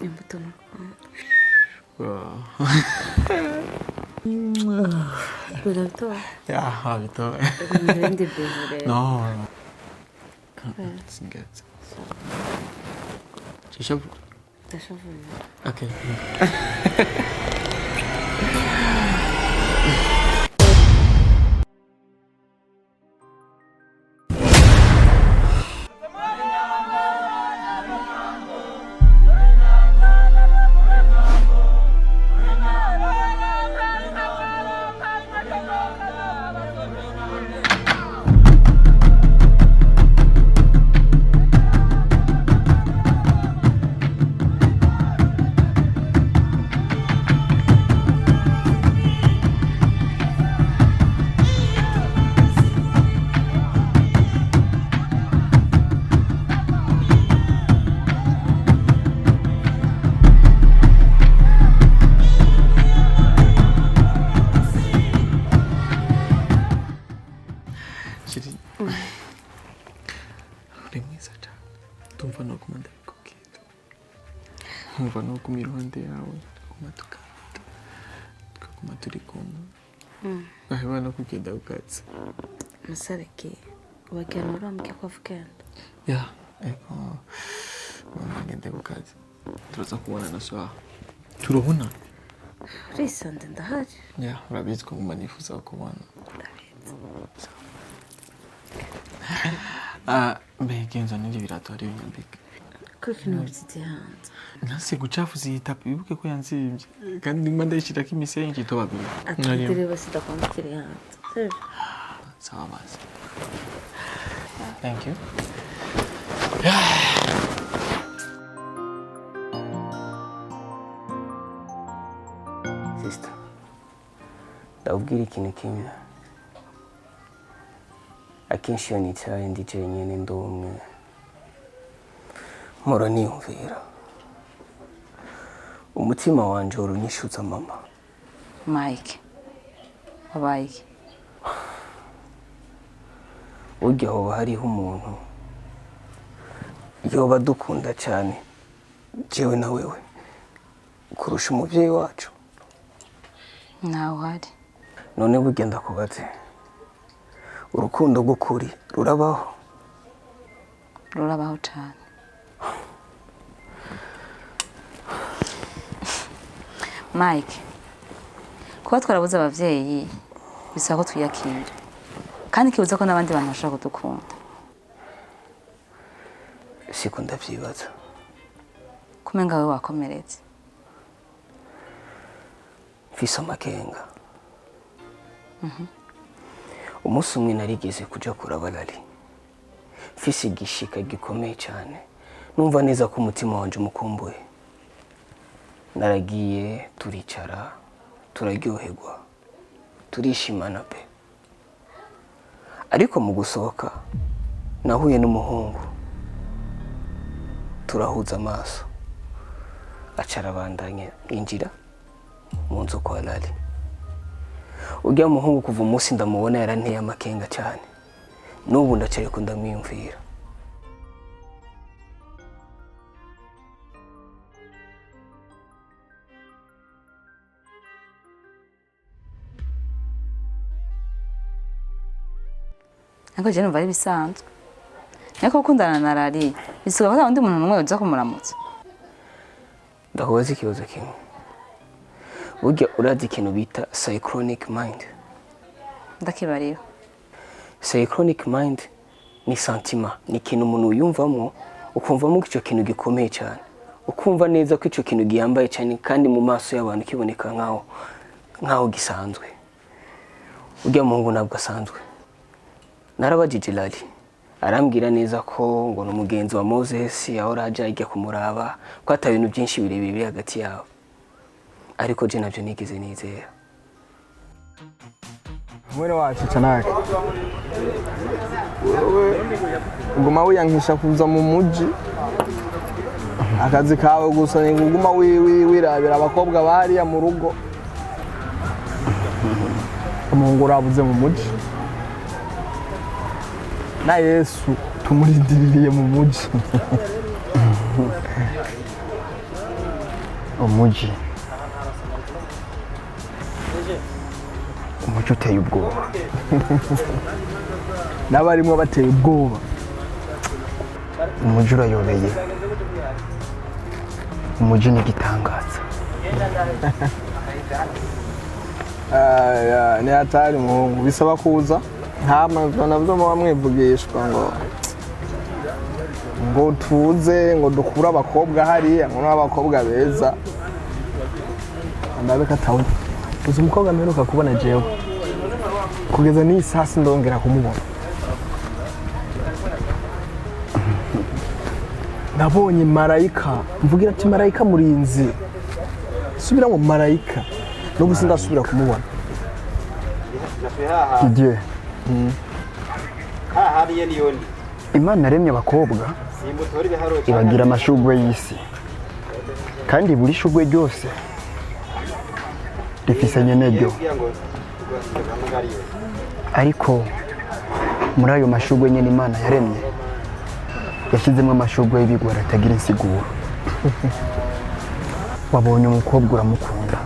Imbuto no Burundianmovies. Yeah, I thought. No. It's good. Okay. Mvano kumiruhande yawe kumatukata kumaturikoma ahibana kugenda ukatse musareke ubagana uramke kwa vukenda ya eko ngende ukatse turaza kubona naswa turubona risande ndahari ya urabizi ko manifuza kubona mbegenza niri birato ari binyambika kuko nubitse hanze nase gucafuza itapi bibuke ko yanzimye kandi ngimba ndashira ko imisenyi itobabiri atire basida kwamukire hanze sawa basi thank you sister ndabwira ikintu kimwe akenshi iyo nicaye ndi jenyine ndumwe mpora niyumvira umutima wanje urunyishutsa mama Mike wabaye urya hoba hariho umuntu yoba dukunda cyane jewe na wewe kurusha umuvyeyi wacu nawe hari none burya ndakubaze urukundo rw'ukuri rurabaho cyane Mike kuba twarabuze abavyeyi bisaba ko twiyakira kandi kibuza ko n'abandi bantu bashaka kudukunda siko ndavyibaza kumenga wewe wakomeretse mfise amakenga umunsi umwe narigeze kuja kurabarari mfise igishika gikomeye cyane numva neza ko umutima wanje umukumbuye naragiye turicara turaryoherwa turishimana pe ariko mu gusohoka nahuye n'umuhungu turahuza amaso acara bandanye injira mu nzu kwa Lali ujya muhungu kuva umunsi ndamubona yaranteye amakenga cyane n'ubu ndacaye ko ndamwiyumvira Nako je numva ari bisanzwe nako gukundana na Lali bisuka ko undi muntu numwe uza kumuramutsa ndahubaza ikibazo kimwe burya urazi ikintu bita cyclonic mind ndakibarira cyclonic mind ni sentiment ni ikintu umuntu yumvamo ukumvamo icyo kintu gikomeye cyane ukumva neza ko icyo kintu giyambaye cyane kandi mu maso y'abantu kiboneka nkaho gisanzwe ujya mu ngo nabwo asanzwe narabajije Lali arambwira neza ko ngo n'umugenzi wa Moses yahora ajya ajya kumuraba ko ata bintu byinshi birebire biri hagati yabo ariko je navyo nigeze nizera mwene wacu canake uguma wiyankisha kuza mu muji akazi kawe gusa ni kuguma wirabira abakobwa bariya mu rugo umuhungu urabuze mu muji na Yesu tumurindiriye mu muji. Umuji uteye ubwoba. N'abarimo bateye ubwoba. Umuji urayobeye. Umuji ni igitangaza. Ni hatari muhungu bisaba kuza nta navyo muba mwivugishwa ngo tuze ngo dukure abakobwa hariya ngo n'abakobwa beza. Ndabe katawe uzi umukobwa mperuka kubona jewe kugeza n'iyi sasi ndongera kumubona. Nabonye marayika mvugira ati marayika murinzi subira mu marayika n'ubu sindasubira kumubona. Dieu Imana yaremye abakobwa ibagira amashugwe y'isi kandi buri shugwe ryose rifise nyenedyo, ariko muri ayo mashugwe nyene Imana yaremye yashyizemo amashugwe y'ibigwara atagira insiguro. Wabonye umukobwa uramukunda,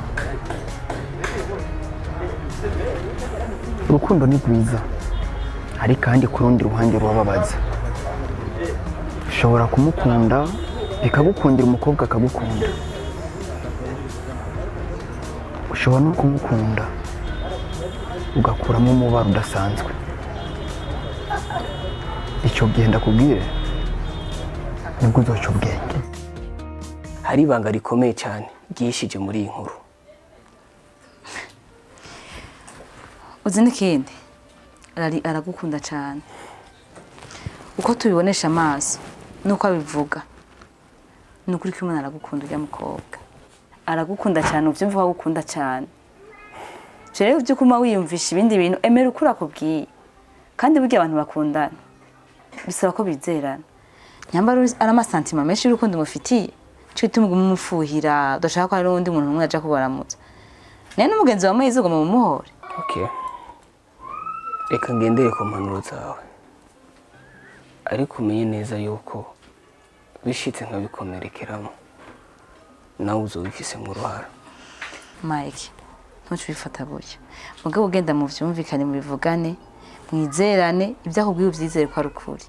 urukundo ni rwiza, hari kandi ku rundi ruhande rubabaza. Ushobora kumukunda bikagukundira umukobwa akagukunda, ushobora no kumukunda ugakuramo umubaro udasanzwe. Icyo gihe ndakubwire nibwo uzoca ubwenge. Hari ibanga rikomeye cyane ryishije muri iyi nkuru. Uzi n'ikindi aragukunda cyane uko tubibonesha amaso nuko abivuga, nukuri ko Imana aragukunda ujya mukobwa, aragukunda cyane uvyumva ko agukunda cyane. Rero byo kuma wiyumvisha ibindi bintu emera ukuri akubwiye, kandi burya abantu bakundana bisaba ko bizerana. Nyambara ari amasantima menshi y'urukundo mufitiye cyo gituma umufuhira udashaka ko hari undi muntu umwe aja kubaramutsa. Nene n'umugenzi wawe yizoga mu muhore. Okay. Reka ngendere ku mpanuro zawe, ariko umenye neza yuko bishitse nkabikomerekeramo nawe uzobifise mu ruhara. Mike, ntucubifata burya, mugabo ugenda mu vyumvikane mubivugane mwizerane, ibyo akubwiye uvyizere ko ari ukuri,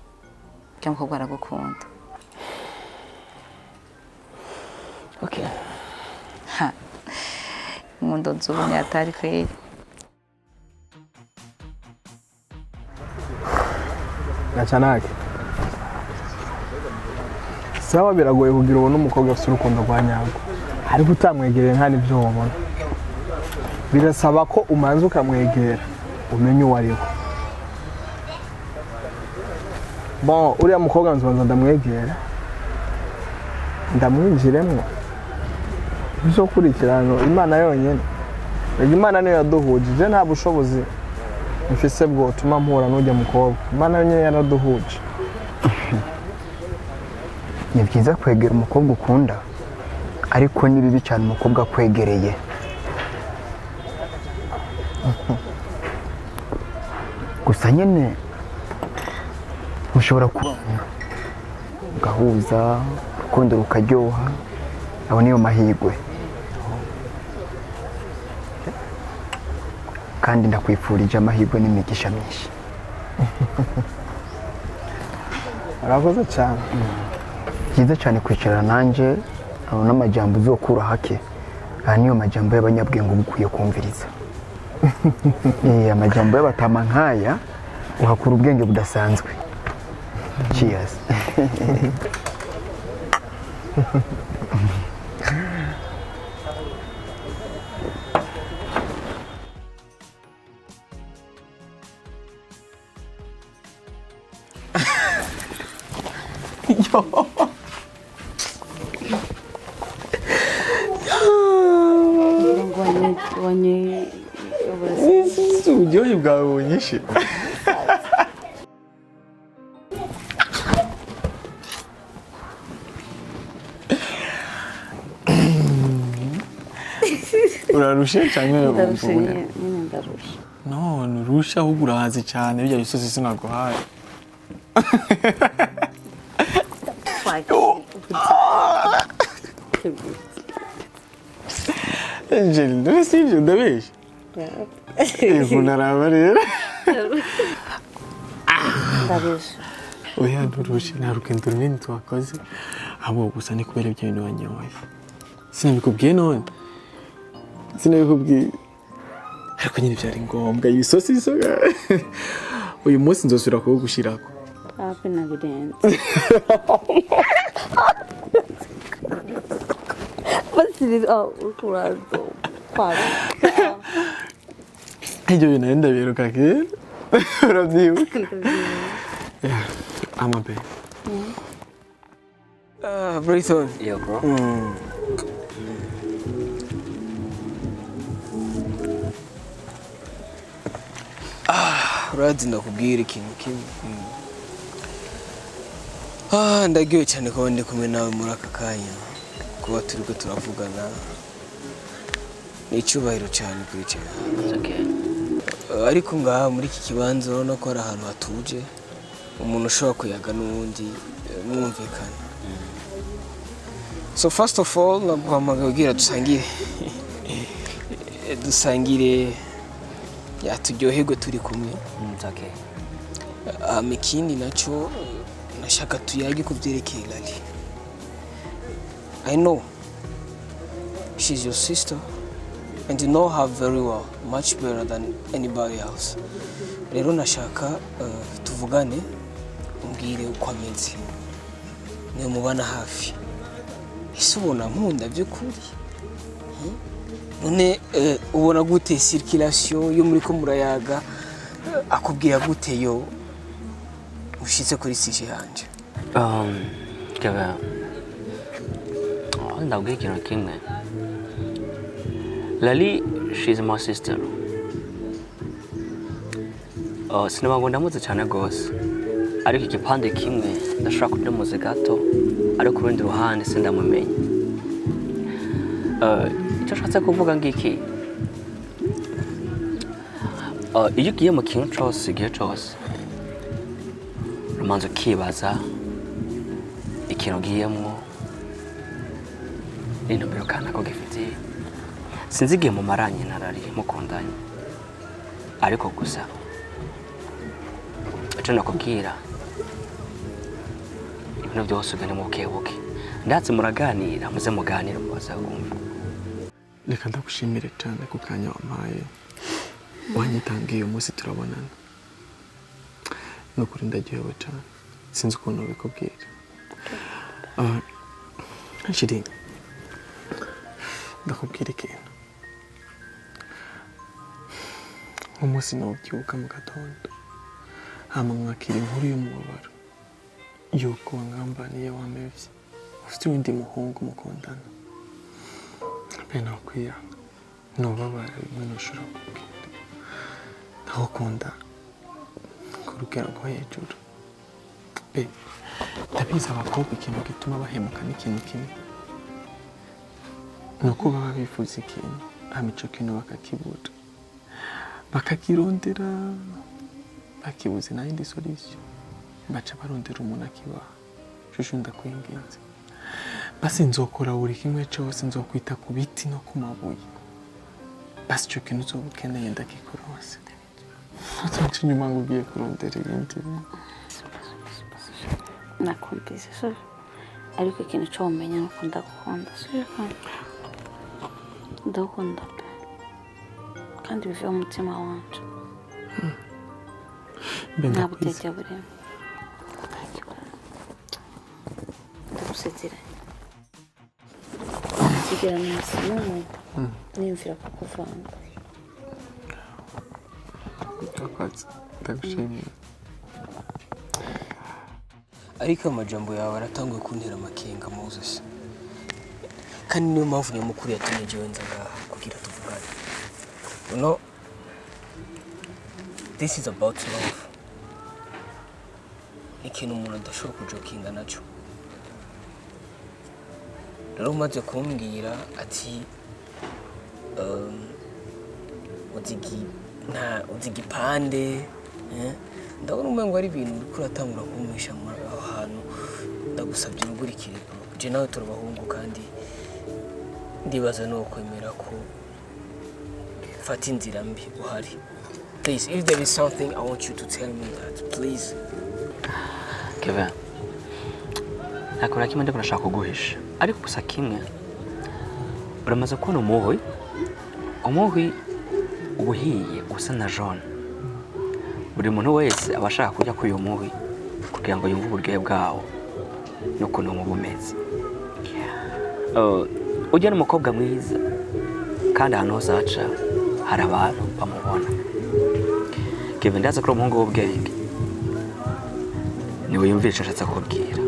cyangwa ko aragukunda. Okay. Ha, mundo nzubonye atari kweli. Nacanake sawa, biragoye kugira ubone umukobwa afite urukundo rwa nyarwo, ariko utamwegereye nta n'ibyo wabona. Birasaba ko umanza ukamwegera umenye uwo ari we. Bon, uriya mukobwa nzobanza ndamwegera ndamwinjiremo, bizokurikirana Imana yonyine. Imana niyo yaduhuje, nta bushobozi mfise bwo tuma mpura n'ujya mukobwa. Imana yonyine yaraduhuje. Ni byiza kwegera umukobwa ukunda, ariko ni bibi cyane umukobwa akwegereye. Gusa nyine mushobora kubana ugahuza, urukundo rukaryoha, abo niyo mahirwe. Kandi ndakwifurije amahirwe n'imigisha myinshi. Arakoze cyane. Byiza cyane kwicara nanje abo n'amajambo uzokura hake. Aha niyo majambo y'abanyabwenge ubukwiye kumviriza. Amajambo y'abatama nkaya uhakura ubwenge budasanzwe. Cheers. uburyohe bwawe bunyishe. Urarushe cyane Ndarushe. no nurusha ahubwo urahaze cyane bijya bisozi sinaguhaye. Angel, não é assim, não é? Eu vou na ramareira. Oya, nturushe naruke ndurumye ntwakoze abo gusa ni kubera ibyo bintu wanyoye. Sinabikubwiye none. Sinabikubwiye. Ariko nyine byari ngombwa ibisosi isoga. Uyu munsi nzosubira kugushirako. Hafi na birenze. Basiriza ukurazo. Kwara. Ibyo bintu nenda biruka kera. Urabyibuka? Yeah, I'm a babe. Brighton. Yeah, bro. Urazi ndakubwira ikintu kimwe. Ndagiye cyane kuba ndi kumwe nawe muri aka kanya. Kuba turiko turavugana. Ni icyubahiro cyane kuri cyo. Okay. Ariko ngaha muri iki kibanza urabona ko ari ahantu hatuje. Umuntu ushobora kuyaga n'uwundi mwumvikana. So first of all, naguhamagaye ugira dusangire turyoherwe turi kumwe. Okay. Ikindi nacyo nashaka tuyage ku byerekeye Lali. I know she's your sister and you know her very well, much better than anybody else. Rero nashaka tuvugane umbwire uko ameze. Niyo mubana hafi. Ese ubona nkunda by'ukuri? None ubona gute circulation yo muri ko murayaga akubwira gute yo ushitse kuri sije yanje? Kaba. Ndabwiye ikintu kimwe. Lali, she's my sister. Sinabwo ndamutse cyane gose. Ariko igipande kimwe ndashaka kudemuze gato ariko urundi ruhande sindamumenye. Icyo nshatse kuvuga ngiki. Iyo ugiye mu kintu cyose igihe cyose umanza ukibaza ikintu ugiyemo n'intumbero kanaka gifitiye. Sinzi igihe mumaranye na Lali mukundanye ariko gusa icyo nakubwira ibintu byose ugane mu bukebuke ndatse muraganira muze muganira mubaza kumva. Reka ndagushimire cyane ku kanya wampaye wanyitangiye uyu munsi turabonana. Nukuri ndaryohewe cyane sinzi ukuntu ubikubwira. Shiri ndakubwira ikintu. Umunsi nawubyuka mu gatondo hama mwakira inkuru y'umubabaro yuko wangambaniye wamevye ufite uwundi muhungu mukundana. Bene okwiya nobabara bimwe ntushobora kubwira. Ndagukunda ku rugero rwo hejuru. Ndabizi abakobwa ikintu gituma bahemuka n'ikintu kimwe ni uko baba bifuza ikintu hama ico kintu bakakibura bakakirondera bakibuze na yindi solution baca barondera umuntu akibaha. Shushu ndakwinginze basi nzokora buri kimwe cyose, nzokwita ku biti no ku mabuye basi ico kintu uzoba ukeneye ndagikorose. Utanca inyuma ngo ugiye kurondera ibindi. Nakumvise so ariko ikintu cyo umenya nuko ndagukunda. Ndagukunda pe kandi bivuye mu mutima wanje. Ntabwo utegera burema. Ndagusezera. Kigira neza n'umuntu nimvira kukuvanga. Ndagushimiye. Ariko amajambo yawe aratanguye kuntera amakenga Moses. Kandi niyo mpamvu nyamukuru yatumye jewe nza ngaha kugira tuvugane. You know, this is about love. Ikintu umuntu adashobora kujokinga nacyo. Rero umaze kumbwira ati uzigipande ndabona umengo ari ibintu uriko uratangura kumpisha aho hantu ndagusabye urugurikire bro je nawe turabahungu kandi ndibaza no kwemera ko fata inzira mbi uhari. Please, if there is something I want you to tell me that, please. Kevin, nakora kimwe ndiko nashaka kuguhisha ariko gusa kimwe uramaze kubona umuhwi ubuhiye usa na jaune. Buri muntu wese aba ashaka kujya kuri uyu muhwi kugira ngo yumve uburyohe bwawo n'ukuntu bumeze. Ujya n'umukobwa mwiza kandi ahantu hose aca hari abantu bamubona. Kevin, ndaza ko umuhungu w'ubwenge niwe yumvisha ashatse kubwira.